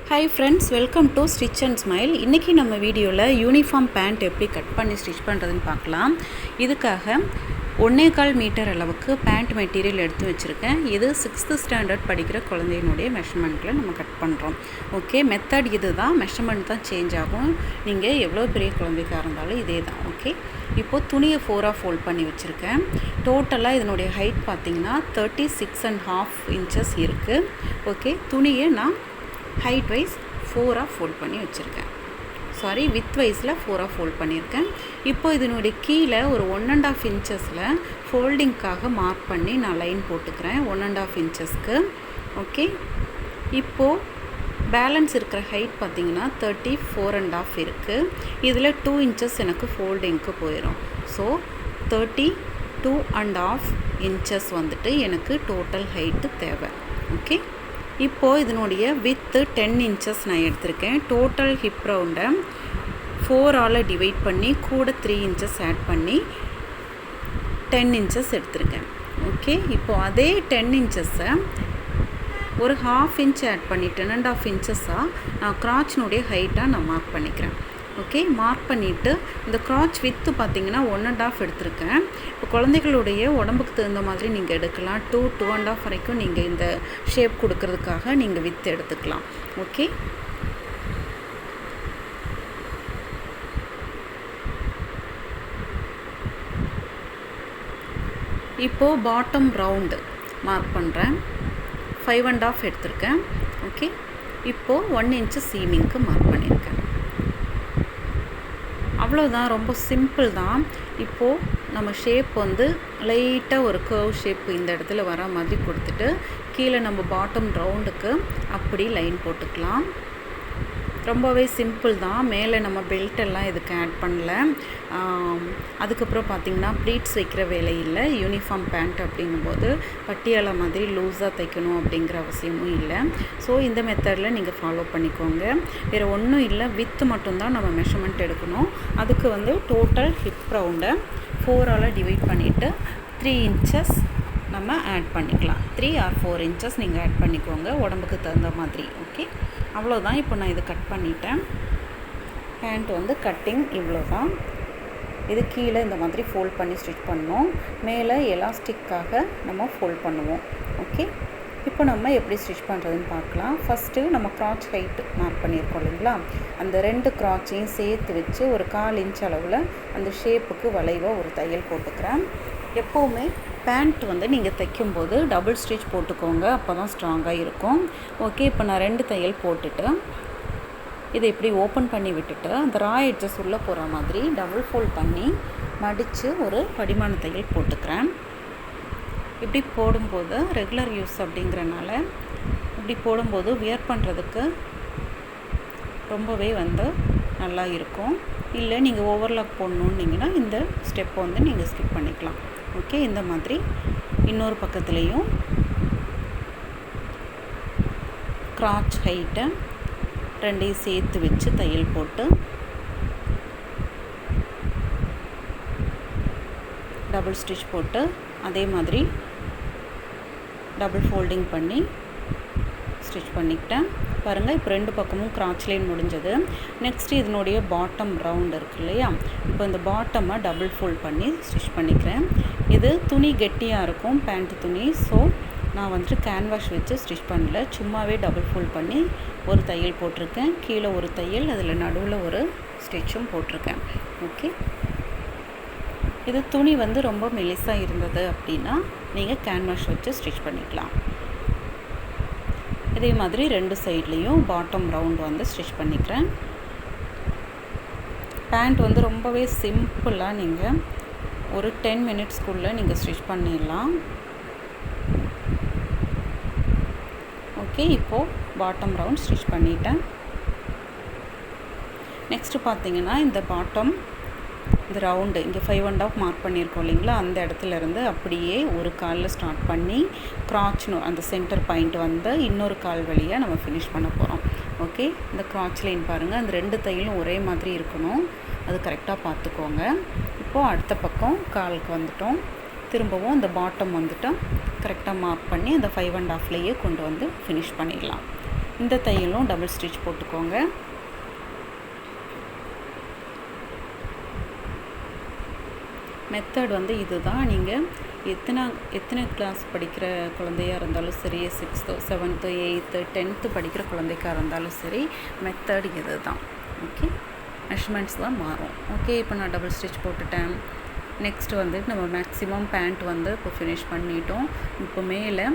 Hi friends, welcome to stitch and smile. இன்றைக்கி நம்ம வீடியோவில் யூனிஃபார்ம் பேண்ட் எப்படி கட் பண்ணி ஸ்டிச் பண்ணுறதுன்னு பார்க்கலாம். இதுக்காக 1.25 மீட்டர் அளவுக்கு பேண்ட் மெட்டீரியல் எடுத்து வச்சுருக்கேன். இது 6th ஸ்டாண்டர்ட் படிக்கிற குழந்தையினுடைய மெஷர்மெண்ட்டில் நம்ம கட் பண்ணுறோம். ஓகே, மெத்தட் இது தான், மெஷர்மெண்ட் தான் சேஞ்ச் ஆகும். நீங்கள் எவ்வளோ பெரிய குழந்தைக்காக இருந்தாலும் இதே தான். ஓகே, இப்போது துணியை 4ஆக ஃபோல்ட் பண்ணி வச்சுருக்கேன். டோட்டலாக இதனுடைய ஹைட் பார்த்திங்கன்னா 36.5 இன்ச்சஸ் இருக்குது. ஓகே, துணியை நான் ஹைட் வைஸ் 4ஆக ஃபோல்ட் பண்ணி வச்சுருக்கேன். வித் வைஸில் 4ஆக ஃபோல்ட் பண்ணியிருக்கேன். இப்போ இதனுடைய கீழே ஒரு 1.5 இன்ச்சஸில் ஃபோல்டிங்க்காக மார்க் பண்ணி நான் லைன் போட்டுக்கிறேன் 1.5 இன்ச்சஸ்க்கு. ஓகே, இப்போது பேலன்ஸ் இருக்கிற ஹைட் பார்த்திங்கன்னா 34.5 இருக்குது. இதில் 2 இன்ச்சஸ் எனக்கு ஃபோல்டிங்க்கு போயிடும். ஸோ 32.5 இன்ச்சஸ் வந்துட்டு எனக்கு டோட்டல் ஹைட்டு தேவை. ஓகே, இப்போது இதனுடைய வித்து 10 இன்ச்சஸ் நான் எடுத்திருக்கேன். டோட்டல் ஹிப் ரவுண்டை 4ஆல் டிவைட் பண்ணி கூட 3 இன்ச்சஸ் ஆட் பண்ணி 10 இன்ச்சஸ் எடுத்திருக்கேன். ஓகே, இப்போது அதே 10 இன்ச்சஸை ஒரு 1/2 இன்ச் ஆட் பண்ணி 10.5 இன்ச்சஸாக நான் கிராச்சினுடைய ஹைட்டாக நான் மார்க் பண்ணிக்கிறேன். ஓகே, மார்க் பண்ணிவிட்டு இந்த கிராச் வித்து பார்த்திங்கன்னா 1.5 எடுத்திருக்கேன். இப்போ குழந்தைகளுடைய உடம்புக்கு தகுந்த மாதிரி நீங்கள் எடுக்கலாம். 2.5 வரைக்கும் நீங்கள் இந்த ஷேப் கொடுக்கறதுக்காக நீங்கள் வித்து எடுத்துக்கலாம். ஓகே, இப்போது பாட்டம் ரவுண்டு மார்க் பண்ணுறேன். 5.5 எடுத்திருக்கேன். ஓகே, இப்போது 1 இன்ச்சு சீமிங்க்கு மார்க் பண்ணியிருக்கேன். அவ்வளோதான், ரொம்ப சிம்பிள் தான். இப்போது நம்ம ஷேப் வந்து லைட்டாக ஒரு கர்வ் ஷேப் இந்த இடத்துல வர மாதிரி கொடுத்துட்டு கீழே நம்ம பாட்டம் ரவுண்டுக்கு அப்படி லைன் போட்டுக்கலாம். ரொம்பவே சிம்பிள் தான். மேலே நம்ம பெல்ட் எல்லாம் இதுக்கு ஆட் பண்ணல. அதுக்கப்புறம் பார்த்திங்கன்னா ப்ளீட்ஸ் வைக்கிற வேலை இல்லை. யூனிஃபார்ம் பேண்ட் அப்படிங்கும்போது பட்டியாலா மாதிரி லூஸாக தைக்கணும் அப்படிங்கிற அவசியமும் இல்லை. ஸோ இந்த மெத்தடில் நீங்கள் ஃபாலோ பண்ணிக்கோங்க. வேறு ஒன்றும் இல்லை, வித்து மட்டும்தான் நம்ம மெஷர்மெண்ட் எடுக்கணும். அதுக்கு வந்து டோட்டல் ஹிப் ரவுண்டை 4ஆல் டிவைட் பண்ணிவிட்டு 3 இன்ச்சஸ் நம்ம ஆட் பண்ணிக்கலாம். 3 or 4 இன்ச்சஸ் நீங்கள் ஆட் பண்ணிக்கோங்க உடம்புக்கு தகுந்த மாதிரி. ஓகே, அவ்வளோதான். இப்போ நான் இது கட் பண்ணிட்டேன். பேண்ட் வந்து கட்டிங் இவ்வளோ தான். இது கீழே இந்த மாதிரி ஃபோல்ட் பண்ணி ஸ்டிச் பண்ணோம். மேலே எலாஸ்டிக்காக நம்ம ஃபோல்ட் பண்ணுவோம். ஓகே, இப்போ நம்ம எப்படி ஸ்டிச் பண்ணுறதுன்னு பார்க்கலாம். ஃபஸ்ட்டு நம்ம கிராச் ஹைட் மார்க் பண்ணியிருக்கோம் இல்லைங்களா, அந்த 2 கிராச்சையும் சேர்த்து வச்சு ஒரு 1/4 இன்ச் அளவில் அந்த ஷேப்புக்கு வளைவாக ஒரு தையல் போட்டுக்கிறேன். எப்போவுமே பேண்ட் வந்து நீங்கள் தைக்கும்போது டபுள் ஸ்டிச் போட்டுக்கோங்க, அப்போ தான் ஸ்ட்ராங்காக இருக்கும். ஓகே, இப்போ நான் 2 தையல் போட்டுட்டு இதை இப்படி ஓப்பன் பண்ணி விட்டுட்டு அந்த ரா எட்ஜஸ் உள்ளே போகிற மாதிரி டபுள் ஃபோல்ட் பண்ணி மடித்து ஒரு படிமான தையல் போட்டுக்கிறேன். இப்படி போடும்போது ரெகுலர் யூஸ் அப்படிங்கிறனால இப்படி போடும்போது வியர் பண்ணுறதுக்கு ரொம்பவே வந்து நல்லா இருக்கும். இல்லை நீங்கள் ஓவர்லாக் போடணுன்னீங்கன்னா இந்த ஸ்டெப்பை வந்து நீங்கள் ஸ்கிப் பண்ணிக்கலாம். ஓகே, இந்த மாதிரி இன்னொரு பக்கத்துலேயும் கிராச் ஹைட்டை 2ஐயும் சேர்த்து வச்சு தையல் போட்டு டபுள் ஸ்டிச் போட்டு அதே மாதிரி டபுள் ஃபோல்டிங் பண்ணி ஸ்டிச் பண்ணிக்கிட்டேன். பாருங்கள், இப்போ 2 பக்கமும் கிராச் லைன் முடிஞ்சது. நெக்ஸ்ட்டு இதனுடைய பாட்டம் ரவுண்ட் இருக்குது இல்லையா, இப்போ இந்த பாட்டமை டபுள் ஃபோல்ட் பண்ணி ஸ்டிச் பண்ணிக்கிறேன். இது துணி கெட்டியாக இருக்கும், பேண்ட் துணி. ஸோ நான் வந்துட்டு கேன்வாஷ் வச்சு ஸ்டிச் பண்ணல, சும்மாவே டபுள் ஃபோல்ட் பண்ணி ஒரு தையல் போட்டிருக்கேன். கீழே ஒரு தையல், அதில் நடுவில் ஒரு ஸ்டிச்சும் போட்டிருக்கேன். ஓகே, இது துணி வந்து ரொம்ப மெலிசாக இருந்தது அப்படின்னா நீங்கள் கேன்வாஷ் வச்சு ஸ்டிச் பண்ணிக்கலாம். இதே மாதிரி 2 சைட்லேயும் பாட்டம் ரவுண்ட் வந்து ஸ்டிச் பண்ணிக்கிறேன். பேண்ட் வந்து ரொம்பவே சிம்பிளாக நீங்கள் ஒரு 10 மினிட்ஸ்க்குள்ளே நீங்கள் ஸ்டிச் பண்ணிடலாம். ஓகே, இப்போது பாட்டம் ரவுண்ட் ஸ்டிச் பண்ணிட்டேன். நெக்ஸ்ட்டு பார்த்திங்கன்னா இந்த பாட்டம் இந்த ரவுண்டு இங்கே 5.5 மார்க் பண்ணியிருக்கோம் இல்லைங்களா, அந்த இடத்துலேருந்து அப்படியே ஒரு காலில் ஸ்டார்ட் பண்ணி கிராச்னு அந்த சென்டர் பாயிண்ட் வந்து இன்னொரு கால் வழியாக நம்ம ஃபினிஷ் பண்ண போகிறோம். ஓகே, இந்த கிராச் லைன் பாருங்கள், அந்த 2 தையலும் ஒரே மாதிரி இருக்கணும், அது கரெக்டாக பார்த்துக்கோங்க. இப்போது அடுத்த பக்கம் காலுக்கு வந்துட்டோம். திரும்பவும் அந்த பாட்டம் வந்துட்டு கரெக்டாக மார்க் பண்ணி அந்த 5.5லேயே கொண்டு வந்து ஃபினிஷ் பண்ணிடலாம். இந்த தையலும் டபுள் ஸ்டிச் போட்டுக்கோங்க. மெத்தட் வந்து இதுதான். நீங்கள் எத்தனை கிளாஸ் படிக்கிற குழந்தையாக இருந்தாலும் சரி, 6th 7th 8th 10th படிக்கிற குழந்தைக்காக இருந்தாலும் சரி, மெத்தட் இது தான். ஓகே, மெஷர்மெண்ட்ஸ் தான் மாறும். ஓகே, இப்போ நான் டபுள் ஸ்டிச் போட்டுட்டேன். நெக்ஸ்ட்டு வந்து நம்ம மேக்ஸிமம் பேண்ட் வந்து இப்போ ஃபினிஷ் பண்ணிட்டோம். இப்போ மேலே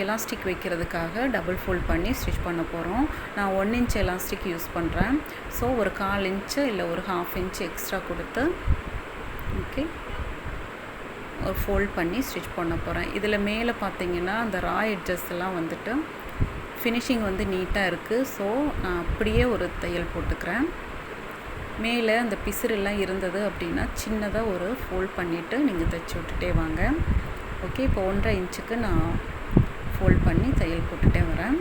எலாஸ்டிக் வைக்கிறதுக்காக டபுள் ஃபோல்ட் பண்ணி ஸ்டிச் பண்ண போகிறோம். நான் 1 inch எலாஸ்டிக் யூஸ் பண்ணுறேன். ஸோ ஒரு 1/4 inch இல்லை ஒரு 1/2 inch எக்ஸ்ட்ரா கொடுத்து ஓகே ஒரு ஃபோல்ட் பண்ணி ஸ்டிச் பண்ண போகிறேன். இதில் மேலே பார்த்தீங்கன்னா அந்த ரா எட்ஜஸ் எல்லாம் வந்துட்டு ஃபினிஷிங் வந்து நீட்டாக இருக்குது. ஸோ நான் அப்படியே ஒரு தையல் போட்டுக்கிறேன். மேலே அந்த பிசுரெல்லாம் இருந்தது அப்படின்னா சின்னதாக ஒரு ஃபோல்ட் பண்ணிவிட்டு நீங்கள் தைச்சி விட்டுட்டே வாங்க. ஓகே, இப்போ 1.5 inch நான் ஃபோல்ட் பண்ணி தையல் போட்டுகிட்டே வரேன்.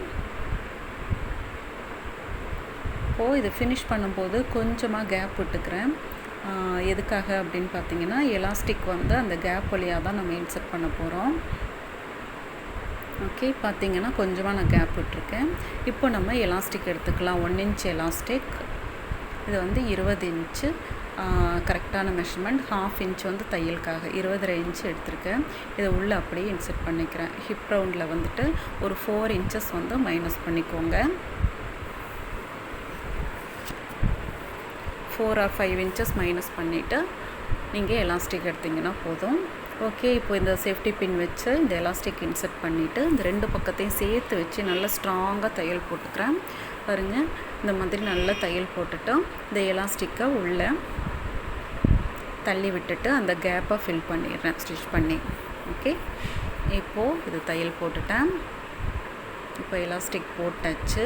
இப்போது இது ஃபினிஷ் பண்ணும்போது கொஞ்சமாக கேப் விட்டுக்கிறேன். எதுக்காக அப்படின்னு பார்த்தீங்கன்னா எலாஸ்டிக் வந்து அந்த கேப் வழியாக தான் நம்ம இன்சர்ட் பண்ண போகிறோம். ஓகே, பார்த்தீங்கன்னா கொஞ்சமாக நான் கேப் விட்டுருக்கேன். இப்போ நம்ம எலாஸ்டிக் எடுத்துக்கலாம். 1 inch எலாஸ்டிக். இது வந்து 20 inch கரெக்டான மெஷர்மெண்ட். 1/2 inch வந்து தையலுக்காக 22 inch எடுத்திருக்கேன். இதை உள்ளே அப்படியே இன்சர்ட் பண்ணிக்கிறேன். ஹிப் ரவுண்டில் வந்துட்டு ஒரு 4 inches வந்து மைனஸ் பண்ணிக்கோங்க. 4 or 5 inches மைனஸ் பண்ணிவிட்டு நீங்கள் எலாஸ்டிக் எடுத்திங்கன்னா போதும். ஓகே, இப்போ இந்த சேஃப்டி பின் வச்சு இந்த எலாஸ்டிக் இன்சர்ட் பண்ணிவிட்டு இந்த 2 பக்கத்தையும் சேர்த்து வச்சு நல்லா ஸ்ட்ராங்காக தையல் போட்டுக்கிறேன். பாருங்கள், இந்த மாதிரி நல்லா தையல் போட்டுட்டு இந்த எலாஸ்டிக்கை உள்ளே தள்ளி விட்டுட்டு அந்த கேப்பை ஃபில் பண்ணிடுறேன் ஸ்டிச் பண்ணி. ஓகே, இப்போது இது தையல் போட்டுட்டேன். இப்போ எலாஸ்டிக் போட்டாச்சு.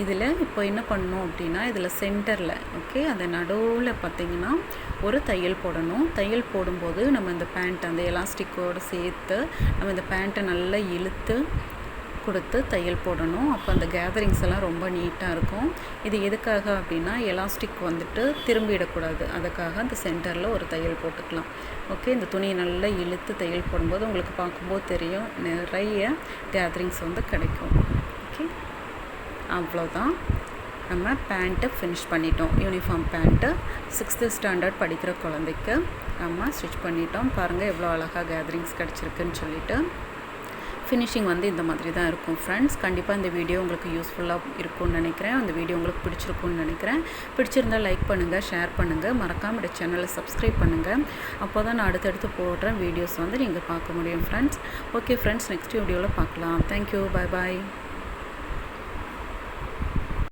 இதில் இப்போ என்ன பண்ணணும் அப்படின்னா இதில் சென்டரில் ஓகே அந்த நடுவில் பார்த்திங்கன்னா ஒரு தையல் போடணும். தையல் போடும்போது நம்ம இந்த பேண்ட் அந்த எலாஸ்டிக்கோடு சேர்த்து நம்ம இந்த பேண்ட்டை நல்லா இழுத்து கொடுத்து தையல் போடணும். அப்போ அந்த கேதரிங்ஸ் எல்லாம் ரொம்ப நீட்டாக இருக்கும். இது எதுக்காக அப்படின்னா எலாஸ்டிக் வந்துட்டு திரும்பிடக்கூடாது. அதுக்காக அந்த சென்டரில் ஒரு தையல் போட்டுக்கலாம். ஓகே, இந்த துணியை நல்லா இழுத்து தையல் போடும்போது உங்களுக்கு பார்க்கும்போது தெரியும் நிறைய கேதரிங்ஸ் வந்து கிடைக்கும். ஓகே, அவ்வளோதான். நம்ம பேண்ட்டை ஃபினிஷ் பண்ணிட்டோம். யூனிஃபார்ம் பேண்ட்டு 6th standard படிக்கிற குழந்தைக்கு நம்ம ஸ்டிச் பண்ணிட்டோம். பாருங்கள் எவ்வளோ அழகாக கேதரிங்ஸ் கிடச்சிருக்குன்னு சொல்லிட்டு. ஃபினிஷிங் வந்து இந்த மாதிரி தான் இருக்கும் ஃப்ரெண்ட்ஸ். கண்டிப்பாக இந்த வீடியோ உங்களுக்கு யூஸ்ஃபுல்லாக இருக்கும்னு நினைக்கிறேன். அந்த வீடியோ உங்களுக்கு பிடிச்சிருக்கும்னு நினைக்கிறேன். பிடிச்சிருந்தால் லைக் பண்ணுங்கள், ஷேர் பண்ணுங்கள், மறக்காமல் இந்த சேனலை சப்ஸ்கிரைப் பண்ணுங்கள். அப்போ தான் நான் அடுத்தடுத்து போடுற வீடியோஸ் வந்து நீங்கள் பார்க்க முடியும் ஃப்ரெண்ட்ஸ். ஓகே ஃப்ரெண்ட்ஸ், நெக்ஸ்ட் வீடியோவில் பார்க்கலாம். தேங்க்யூ, பாய் பாய்.